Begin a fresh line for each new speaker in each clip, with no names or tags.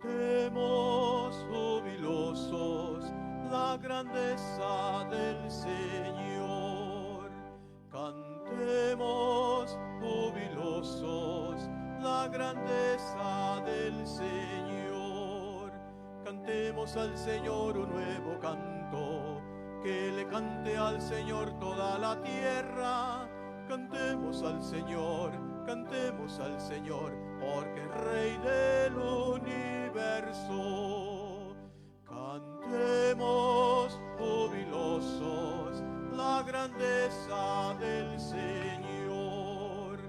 Cantemos jubilosos la grandeza del Señor. Cantemos jubilosos la grandeza del Señor. Cantemos al Señor un nuevo canto, que le cante al Señor toda la tierra. Cantemos al Señor, porque es Rey del universo. Cantemos jubilosos la grandeza del Señor.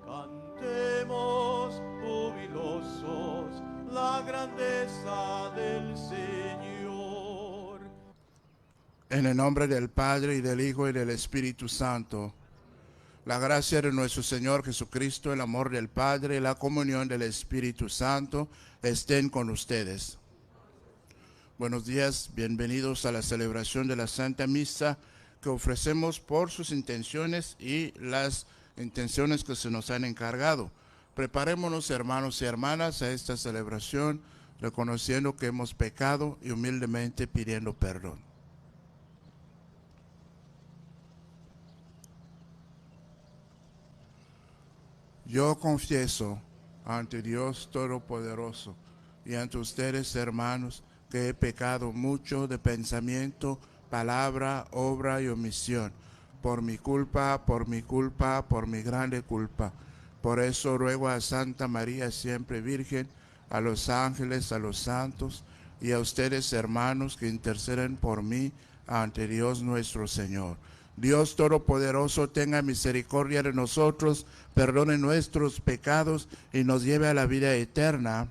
Cantemos jubilosos la grandeza del Señor.
En el nombre del Padre, y del Hijo, y del Espíritu Santo. La gracia de nuestro Señor Jesucristo, el amor del Padre y la comunión del Espíritu Santo estén con ustedes. Buenos días, bienvenidos a la celebración de la Santa Misa que ofrecemos por sus intenciones y las intenciones que se nos han encargado. Preparémonos, hermanos y hermanas, a esta celebración, reconociendo que hemos pecado y humildemente pidiendo perdón. Yo confieso ante Dios Todopoderoso y ante ustedes, hermanos, que he pecado mucho de pensamiento, palabra, obra y omisión, por mi culpa, por mi grande culpa. Por eso ruego a Santa María siempre Virgen, a los ángeles, a los santos y a ustedes, hermanos, que interceden por mí ante Dios nuestro Señor. Dios Todopoderoso tenga misericordia de nosotros, perdone nuestros pecados y nos lleve a la vida eterna.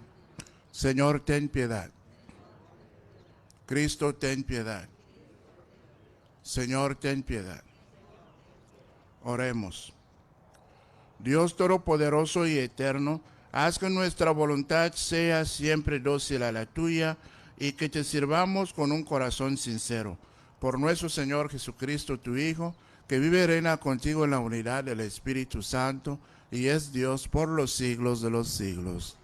Señor, ten piedad. Cristo, ten piedad. Señor, ten piedad. Oremos. Dios Todopoderoso y eterno, haz que nuestra voluntad sea siempre dócil a la tuya y que te sirvamos con un corazón sincero. Por nuestro Señor Jesucristo, tu Hijo, que vive y reina contigo en la unidad del Espíritu Santo, y es Dios por los siglos de los siglos.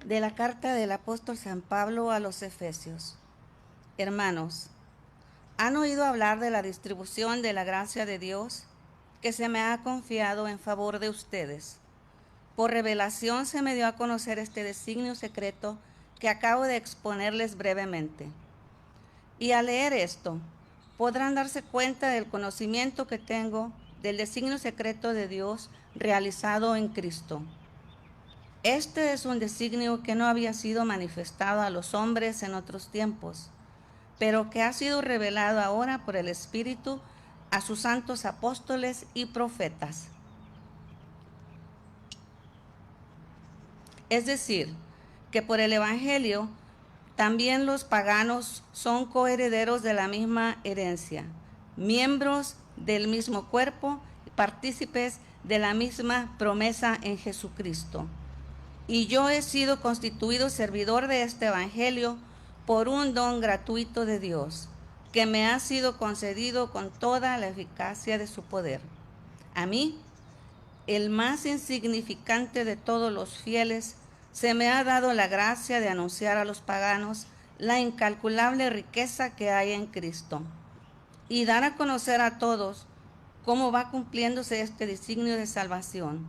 De la carta del apóstol San Pablo a los Efesios. Hermanos, ¿han oído hablar de la distribución de la gracia de Dios que se me ha confiado en favor de ustedes? Por revelación se me dio a conocer este designio secreto que acabo de exponerles brevemente. Y al leer esto, podrán darse cuenta del conocimiento que tengo del designio secreto de Dios realizado en Cristo. Este es un designio que no había sido manifestado a los hombres en otros tiempos, pero que ha sido revelado ahora por el Espíritu a sus santos apóstoles y profetas. Es decir, que por el Evangelio también los paganos son coherederos de la misma herencia, miembros del mismo cuerpo y partícipes de la misma promesa en Jesucristo. Y yo he sido constituido servidor de este Evangelio por un don gratuito de Dios, que me ha sido concedido con toda la eficacia de su poder. A mí, el más insignificante de todos los fieles, se me ha dado la gracia de anunciar a los paganos la incalculable riqueza que hay en Cristo y dar a conocer a todos cómo va cumpliéndose este designio de salvación,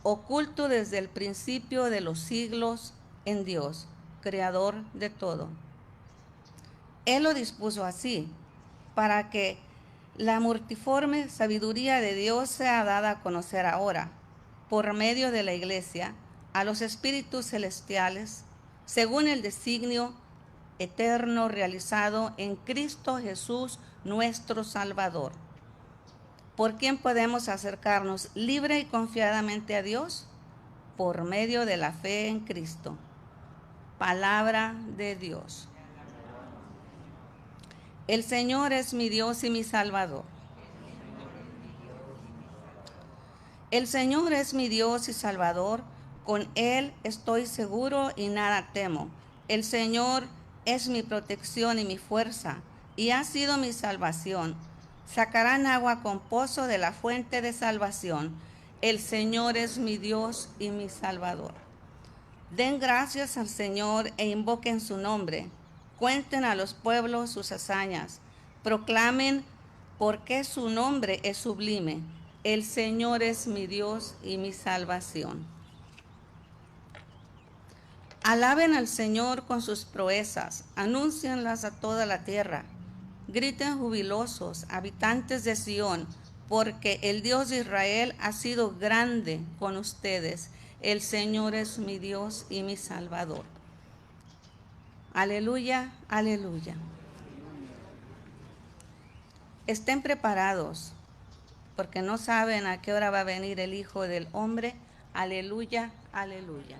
oculto desde el principio de los siglos en Dios, creador de todo. Él lo dispuso así, para que la multiforme sabiduría de Dios sea dada a conocer ahora, por medio de la Iglesia, a los espíritus celestiales, según el designio eterno realizado en Cristo Jesús, nuestro Salvador. ¿Por quién podemos acercarnos libre y confiadamente a Dios? Por medio de la fe en Cristo. Palabra de Dios. El Señor es mi Dios y mi Salvador. El Señor es mi Dios y Salvador. Con Él estoy seguro y nada temo. El Señor es mi protección y mi fuerza, y ha sido mi salvación. Sacarán agua con pozo de la fuente de salvación. El Señor es mi Dios y mi Salvador. Den gracias al Señor e invoquen su nombre. Cuenten a los pueblos sus hazañas. Proclamen por qué su nombre es sublime. El Señor es mi Dios y mi salvación. Alaben al Señor con sus proezas, anúncienlas a toda la tierra. Griten jubilosos, habitantes de Sión, porque el Dios de Israel ha sido grande con ustedes. El Señor es mi Dios y mi Salvador. Aleluya, aleluya. Estén preparados, porque no saben a qué hora va a venir el Hijo del Hombre. Aleluya, aleluya.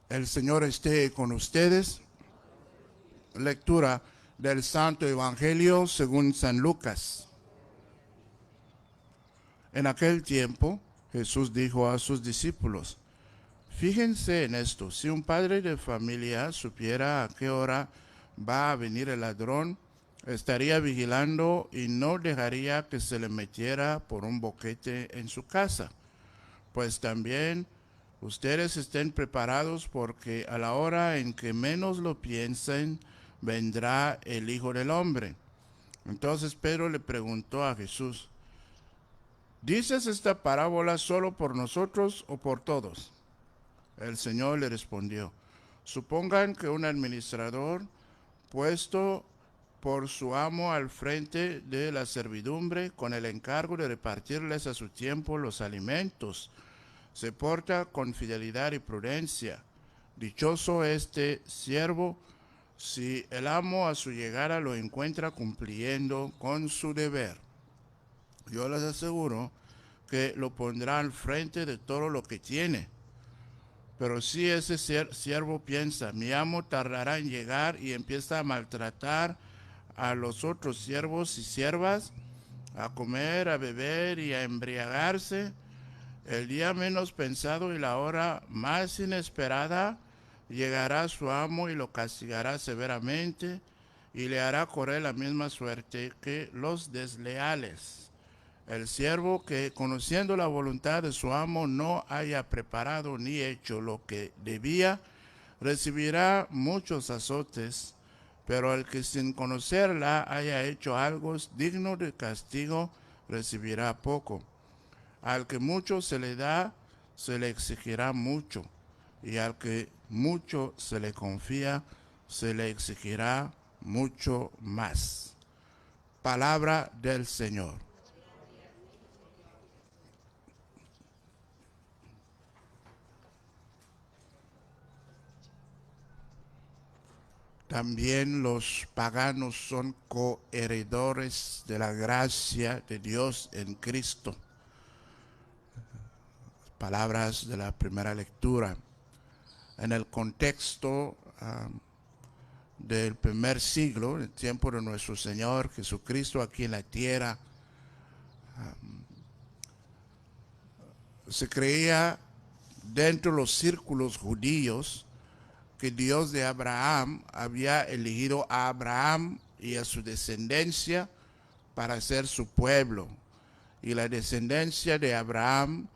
El Señor esté con ustedes. Lectura del Santo Evangelio según San Lucas. En aquel tiempo, Jesús dijo a sus discípulos: fíjense en esto, si un padre de familia supiera a qué hora va a venir el ladrón, estaría vigilando y no dejaría que se le metiera por un boquete en su casa. Pues también ustedes estén preparados, porque a la hora en que menos lo piensen, vendrá el Hijo del Hombre. Entonces Pedro le preguntó a Jesús: ¿dices esta parábola solo por nosotros o por todos? El Señor le respondió: supongan que un administrador, puesto por su amo al frente de la servidumbre, con el encargo de repartirles a su tiempo los alimentos, se porta con fidelidad y prudencia. Dichoso este siervo si el amo a su llegada lo encuentra cumpliendo con su deber. Yo les aseguro que lo pondrá al frente de todo lo que tiene. Pero si ese siervo piensa: mi amo tardará en llegar, y empieza a maltratar a los otros siervos y siervas, a comer, a beber y a embriagarse, el día menos pensado y la hora más inesperada llegará su amo y lo castigará severamente y le hará correr la misma suerte que los desleales. El siervo que, conociendo la voluntad de su amo, no haya preparado ni hecho lo que debía, recibirá muchos azotes, pero el que sin conocerla haya hecho algo digno de castigo, recibirá poco. Al que mucho se le da, se le exigirá mucho, y al que mucho se le confía, se le exigirá mucho más. Palabra del Señor. También los paganos son coheredores de la gracia de Dios en Cristo. Palabras de la primera lectura. En el contexto del primer siglo, en el tiempo de nuestro Señor Jesucristo aquí en la tierra, se creía dentro de los círculos judíos que Dios de Abraham había elegido a Abraham y a su descendencia para ser su pueblo. Y la descendencia de Abraham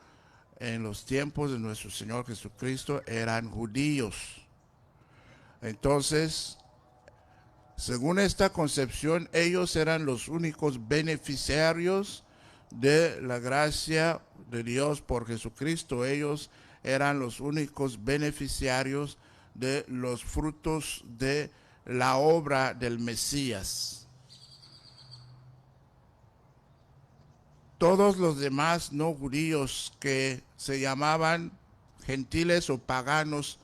en los tiempos de nuestro Señor Jesucristo eran judíos. Entonces, según esta concepción, ellos eran los únicos beneficiarios de la gracia de Dios por Jesucristo. Ellos eran los únicos beneficiarios de los frutos de la obra del Mesías. Todos los demás no judíos que se llamaban gentiles o paganos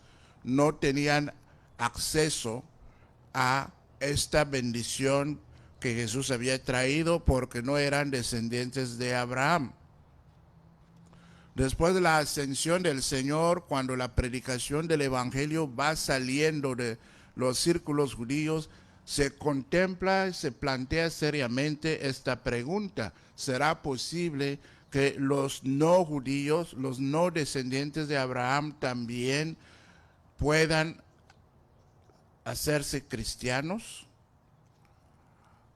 no tenían acceso a esta bendición que Jesús había traído porque no eran descendientes de Abraham. Después de la ascensión del Señor, cuando la predicación del Evangelio va saliendo de los círculos judíos, se contempla, se plantea seriamente esta pregunta: ¿será posible que los no judíos, los no descendientes de Abraham también puedan hacerse cristianos?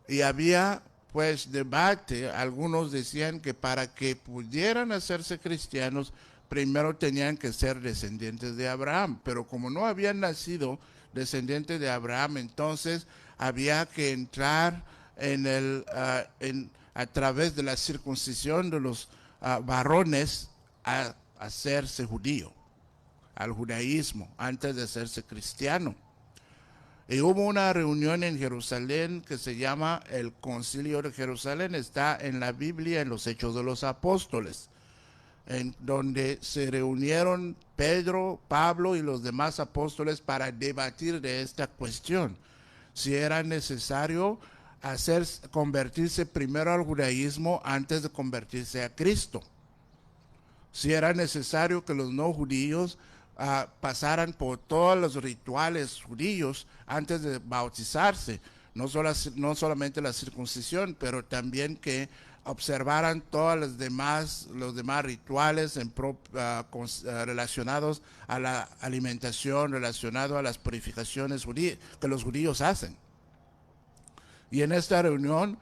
Y había pues debate. Algunos decían que para que pudieran hacerse cristianos, primero tenían que ser descendientes de Abraham, pero como no habían nacido descendientes de Abraham, entonces había que entrar a través de la circuncisión de los varones a hacerse judío, al judaísmo, antes de hacerse cristiano. Y hubo una reunión en Jerusalén que se llama el Concilio de Jerusalén. Está en la Biblia, en los Hechos de los Apóstoles, en donde se reunieron Pedro, Pablo y los demás apóstoles para debatir de esta cuestión: si era necesario convertirse primero al judaísmo antes de convertirse a Cristo, si era necesario que los no judíos pasaran por todos los rituales judíos antes de bautizarse, no solamente la circuncisión, pero también que observaran todos los demás rituales relacionados a la alimentación, relacionados a las purificaciones que los judíos hacen. Y en esta reunión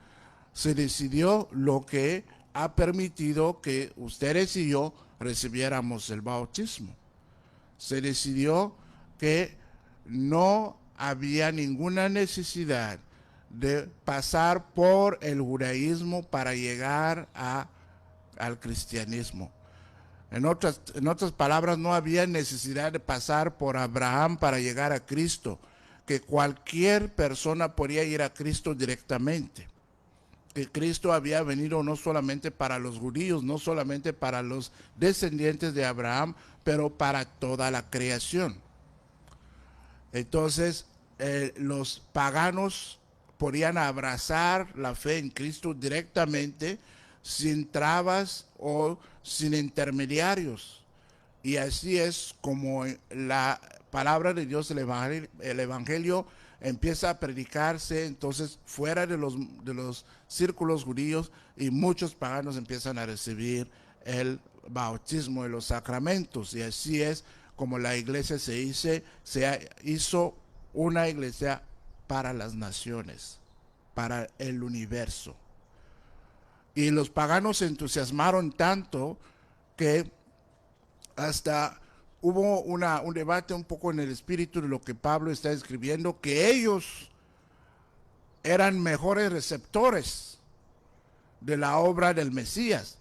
se decidió lo que ha permitido que ustedes y yo recibiéramos el bautismo. Se decidió que no había ninguna necesidad de pasar por el judaísmo para llegar al cristianismo. En otras palabras, no había necesidad de pasar por Abraham para llegar a Cristo, que cualquier persona podía ir a Cristo directamente. Que Cristo había venido no solamente para los judíos, no solamente para los descendientes de Abraham, pero para toda la creación. Entonces, los paganos podían abrazar la fe en Cristo directamente, sin trabas o sin intermediarios. Y así es como la palabra de Dios, el Evangelio empieza a predicarse entonces fuera de los círculos judíos, y muchos paganos empiezan a recibir el bautismo y los sacramentos. Y así es como la iglesia se hizo una iglesia para las naciones, para el universo. Y los paganos se entusiasmaron tanto que hasta hubo un debate un poco en el espíritu de lo que Pablo está escribiendo, que ellos eran mejores receptores de la obra del Mesías.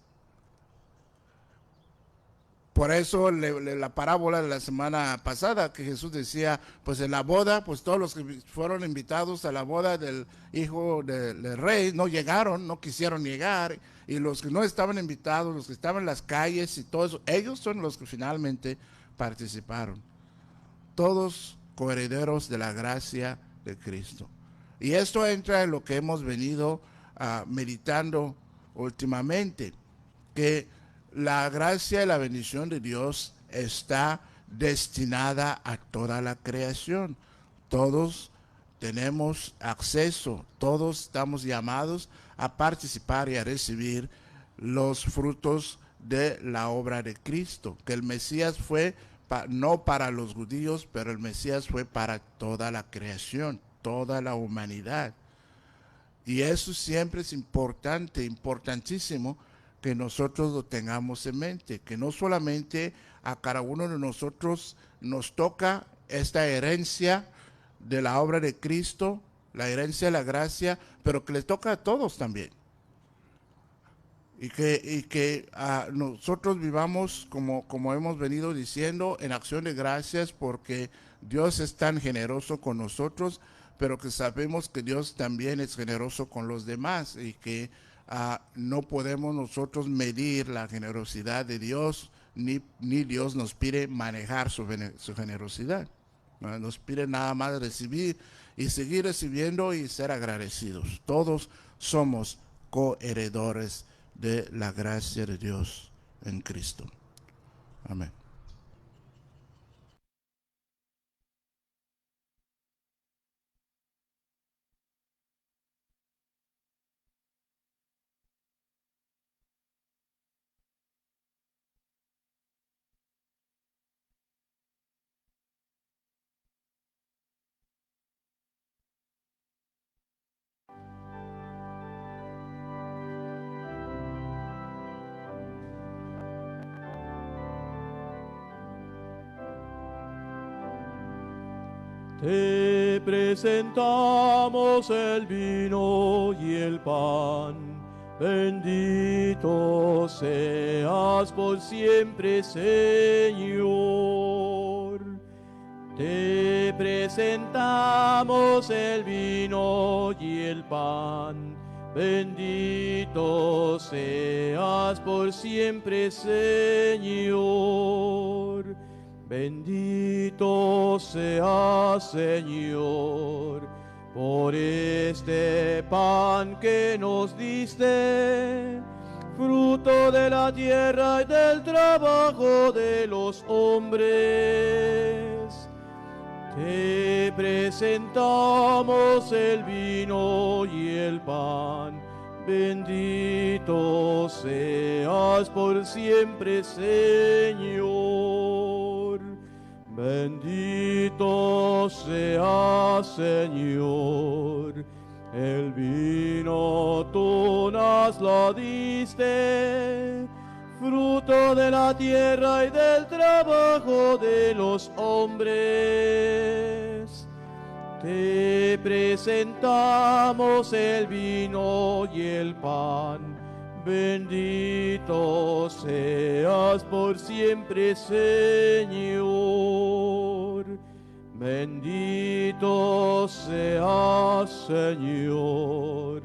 Por eso la parábola de la semana pasada, que Jesús decía, pues en la boda, pues todos los que fueron invitados a la boda del hijo del rey no llegaron, no quisieron llegar, y los que no estaban invitados, los que estaban en las calles y todo eso, ellos son los que finalmente participaron. Todos coherederos de la gracia de Cristo. Y esto entra en lo que hemos venido meditando últimamente, que la gracia y la bendición de Dios está destinada a toda la creación. Todos tenemos acceso, todos estamos llamados a participar y a recibir los frutos de la obra de Cristo, que el Mesías fue no para los judíos, pero el Mesías fue para toda la creación, toda la humanidad. Y eso siempre es importante, importantísimo, que nosotros lo tengamos en mente, que no solamente a cada uno de nosotros nos toca esta herencia de la obra de Cristo, la herencia de la gracia, pero que le toca a todos también. Y que nosotros vivamos, como hemos venido diciendo, en acción de gracias, porque Dios es tan generoso con nosotros, pero que sabemos que Dios también es generoso con los demás, y que no podemos nosotros medir la generosidad de Dios, ni Dios nos pide manejar su generosidad. Nos pide nada más recibir y seguir recibiendo y ser agradecidos. Todos somos coheredores de la gracia de Dios en Cristo. Amén.
Te presentamos el vino y el pan. Bendito seas por siempre, Señor. Te presentamos el vino y el pan. Bendito seas por siempre, Señor. Bendito seas, Señor, por este pan que nos diste, fruto de la tierra y del trabajo de los hombres. Te presentamos el vino y el pan. Bendito seas por siempre, Señor. Bendito seas, Señor. El vino tú nos lo diste, fruto de la tierra y del trabajo de los hombres. Te presentamos el vino y el pan. Bendito seas por siempre, Señor. Bendito seas, Señor.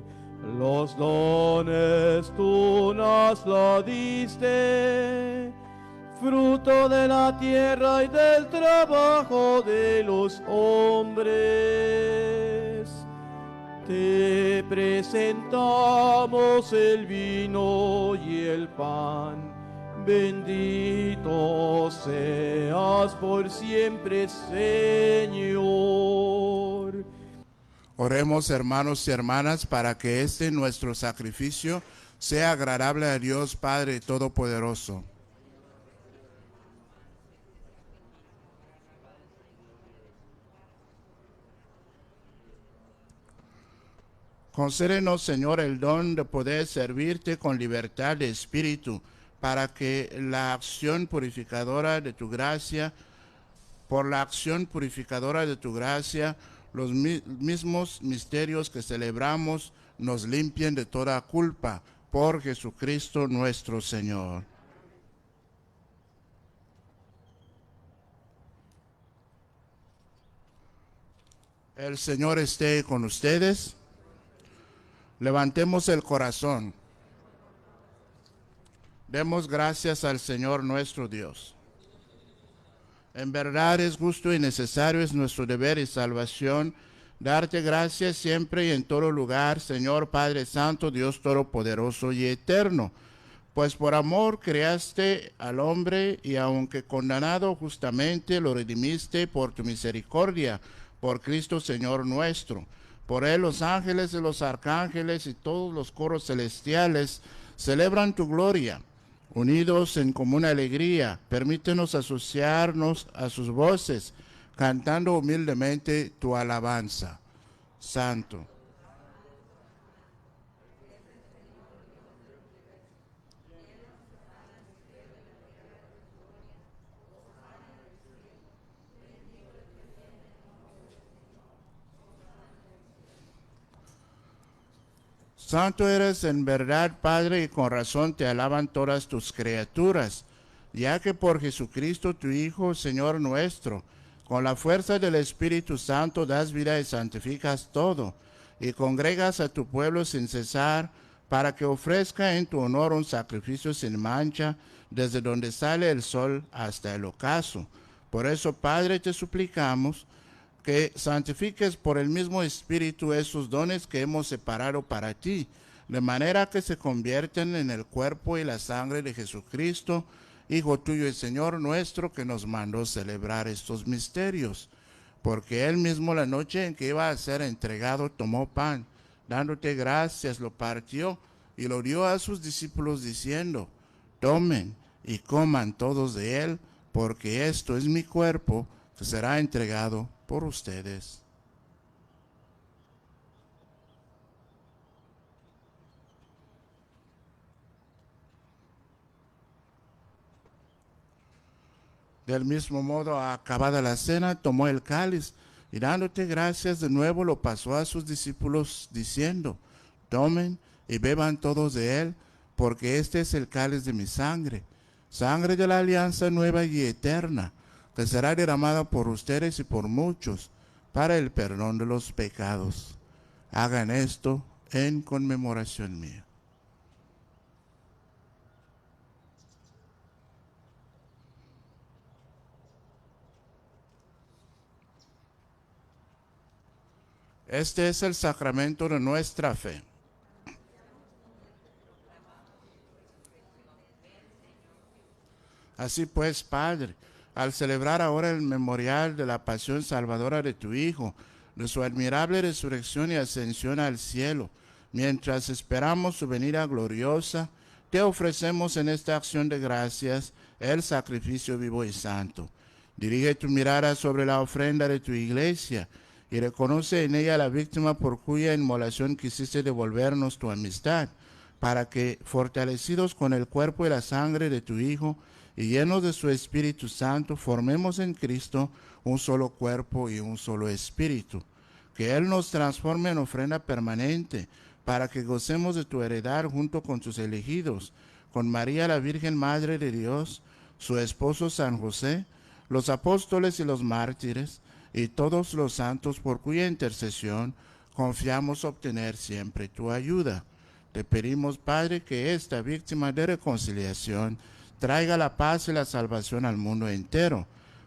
Los dones tú nos lo diste, fruto de la tierra y del trabajo de los hombres. Te presentamos el vino y el pan. Bendito seas por siempre, Señor.
Oremos, hermanos y hermanas, para que este nuestro sacrificio sea agradable a Dios Padre Todopoderoso. Concédenos, Señor, el don de poder servirte con libertad de espíritu, para que la acción purificadora de tu gracia, por la acción purificadora de tu gracia, los mismos misterios que celebramos nos limpien de toda culpa, por Jesucristo nuestro Señor. El Señor esté con ustedes. Levantemos el corazón. Demos gracias al Señor nuestro Dios. En verdad es justo y necesario, es nuestro deber y salvación, darte gracias siempre y en todo lugar, Señor Padre Santo, Dios Todopoderoso y Eterno, pues por amor creaste al hombre y aunque condenado justamente lo redimiste por tu misericordia, por Cristo Señor nuestro. Por él los ángeles y los arcángeles y todos los coros celestiales celebran tu gloria. Unidos en común alegría, permítenos asociarnos a sus voces, cantando humildemente tu alabanza. Santo. Santo eres en verdad, Padre, y con razón te alaban todas tus criaturas, ya que por Jesucristo tu Hijo, Señor nuestro, con la fuerza del Espíritu Santo das vida y santificas todo, y congregas a tu pueblo sin cesar, para que ofrezca en tu honor un sacrificio sin mancha, desde donde sale el sol hasta el ocaso. Por eso, Padre, te suplicamos que santifiques por el mismo Espíritu esos dones que hemos separado para ti, de manera que se convierten en el cuerpo y la sangre de Jesucristo, Hijo tuyo y Señor nuestro, que nos mandó celebrar estos misterios. Porque él mismo, la noche en que iba a ser entregado, tomó pan, dándote gracias, lo partió y lo dio a sus discípulos diciendo: tomen y coman todos de él, porque esto es mi cuerpo, que será entregado por ustedes. Del mismo modo, acabada la cena, tomó el cáliz y dándote gracias de nuevo lo pasó a sus discípulos diciendo: tomen y beban todos de él, porque este es el cáliz de mi sangre, sangre de la alianza nueva y eterna, que será derramada por ustedes y por muchos para el perdón de los pecados. Hagan esto en conmemoración mía. Este es el sacramento de nuestra fe. Así pues, Padre, al celebrar ahora el memorial de la pasión salvadora de tu Hijo, de su admirable resurrección y ascensión al cielo, mientras esperamos su venida gloriosa, te ofrecemos en esta acción de gracias el sacrificio vivo y santo. Dirige tu mirada sobre la ofrenda de tu iglesia y reconoce en ella la víctima por cuya inmolación quisiste devolvernos tu amistad, para que, fortalecidos con el cuerpo y la sangre de tu Hijo, y llenos de su Espíritu Santo, formemos en Cristo un solo cuerpo y un solo espíritu. Que Él nos transforme en ofrenda permanente, para que gocemos de tu heredad junto con tus elegidos, con María la Virgen Madre de Dios, su esposo San José, los apóstoles y los mártires, y todos los santos por cuya intercesión confiamos obtener siempre tu ayuda. Te pedimos, Padre, que esta víctima de reconciliación traiga la paz y la salvación al mundo entero.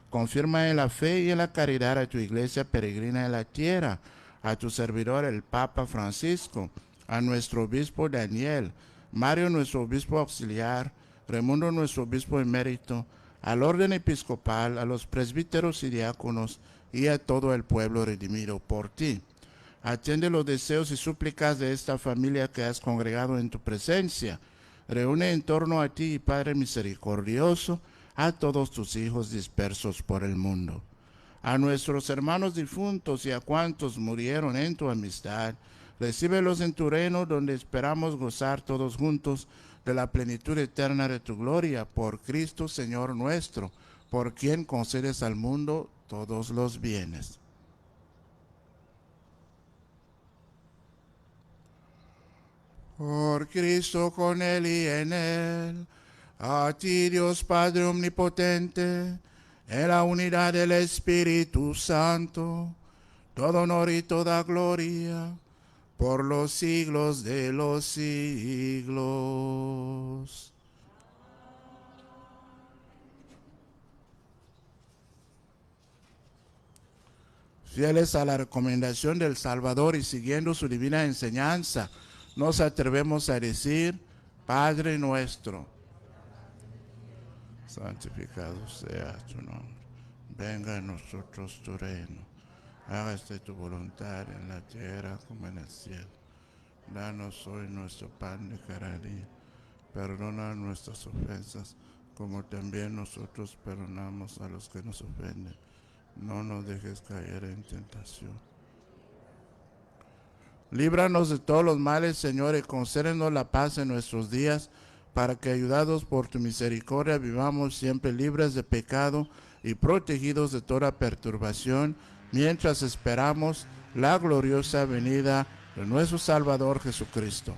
Confirma en la fe y en la caridad a tu iglesia peregrina en la tierra, a tu servidor el Papa Francisco, a nuestro obispo Daniel, Mario nuestro obispo auxiliar, Raimundo nuestro obispo emérito, al orden episcopal, a los presbíteros y diáconos, y a todo el pueblo redimido por ti. Atiende los deseos y súplicas de esta familia que has congregado en tu presencia. Reúne en torno a ti, Padre misericordioso, a todos tus hijos dispersos por el mundo. A nuestros hermanos difuntos y a cuantos murieron en tu amistad, recíbelos en tu reino, donde esperamos gozar todos juntos de la plenitud eterna de tu gloria, por Cristo Señor nuestro, por quien concedes al mundo todos los bienes. Por Cristo, con Él y en Él, a ti Dios Padre omnipotente, en la unidad del Espíritu Santo, todo honor y toda gloria, por los siglos de los siglos. Fieles a la recomendación del Salvador y siguiendo su divina enseñanza, nos atrevemos a decir: Padre nuestro, santificado sea tu nombre, venga a nosotros tu reino, hágase tu voluntad en la tierra como en el cielo. Danos hoy nuestro pan de cada día, perdona nuestras ofensas, como también nosotros perdonamos a los que nos ofenden. No nos dejes caer en tentación. Líbranos de todos los males, Señor, y concédenos la paz en nuestros días, para que, ayudados por tu misericordia, vivamos siempre libres de pecado y protegidos de toda perturbación, mientras esperamos la gloriosa venida de nuestro Salvador Jesucristo.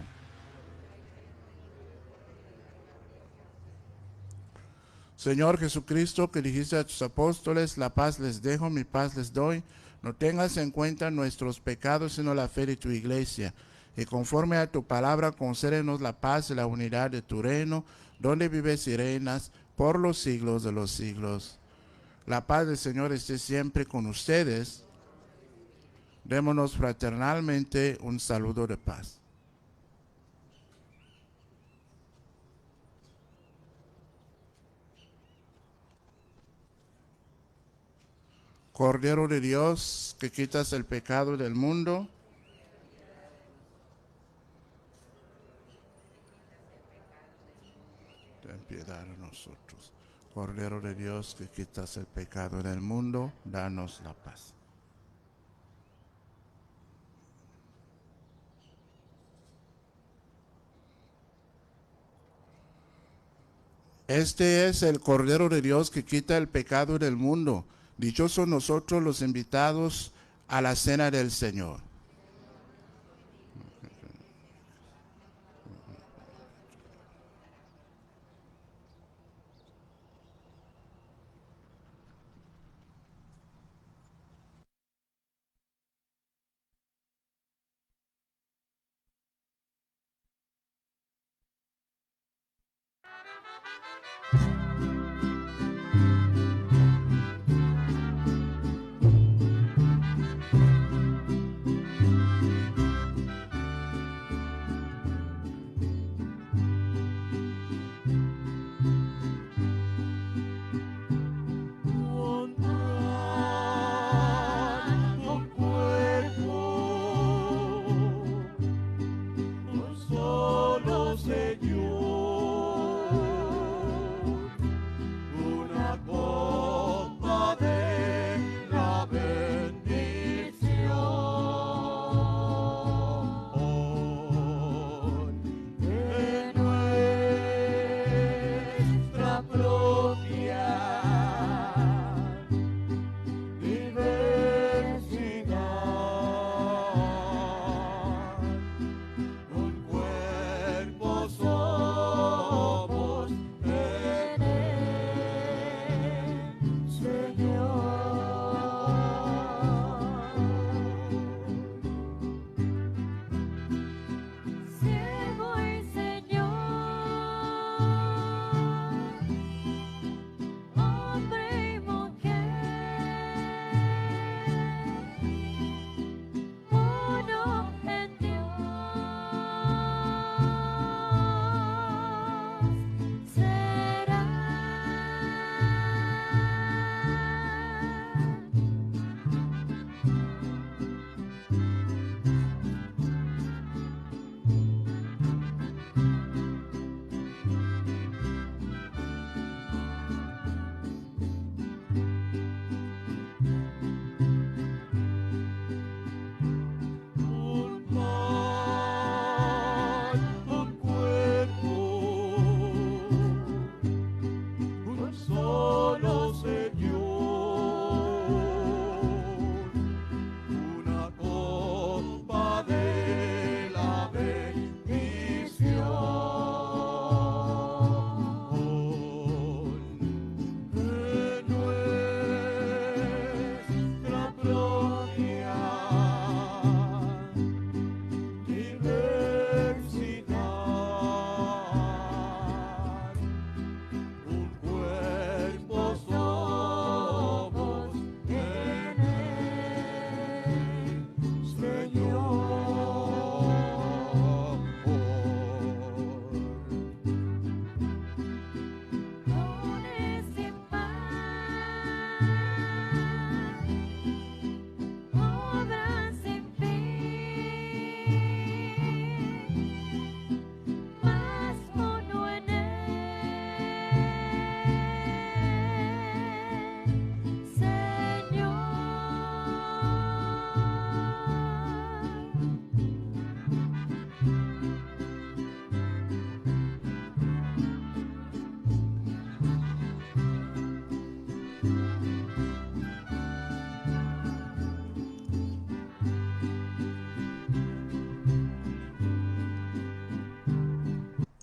Señor Jesucristo, que dijiste a tus apóstoles: la paz les dejo, mi paz les doy, no tengas en cuenta nuestros pecados, sino la fe de tu iglesia. Y conforme a tu palabra, concédenos la paz y la unidad de tu reino, donde vives y reinas por los siglos de los siglos. La paz del Señor esté siempre con ustedes. Démonos fraternalmente un saludo de paz. Cordero de Dios, que quitas el pecado del mundo, ten piedad de nosotros. Cordero de Dios, que quitas el pecado del mundo, danos la paz. Este es el Cordero de Dios que quita el pecado del mundo. Dichosos nosotros los invitados a la cena del Señor.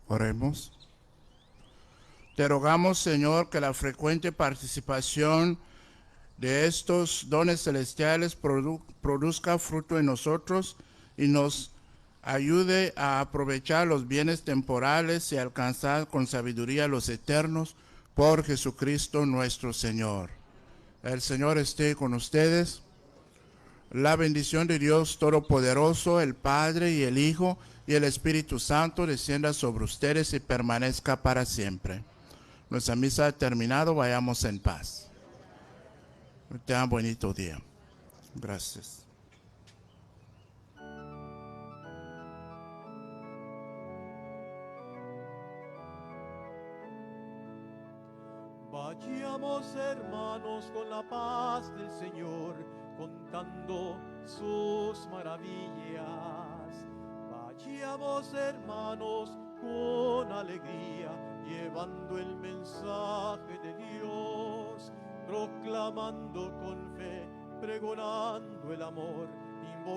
Oremos. Te rogamos, Señor, que la frecuente participación de estos dones celestiales produzca fruto en nosotros y nos ayude a aprovechar los bienes temporales y alcanzar con sabiduría los eternos por Jesucristo nuestro Señor. El Señor esté con ustedes. La bendición de Dios Todopoderoso, el Padre y el Hijo y el Espíritu Santo descienda sobre ustedes y permanezca para siempre. Nuestra misa ha terminado, vayamos en paz. Tengan bonito día. Gracias.
Vayamos, hermanos, con la paz del Señor, contando sus maravillas. Vayamos, hermanos, con alegría, llevando el mensaje de Dios, proclamando con fe, pregonando el amor, invocando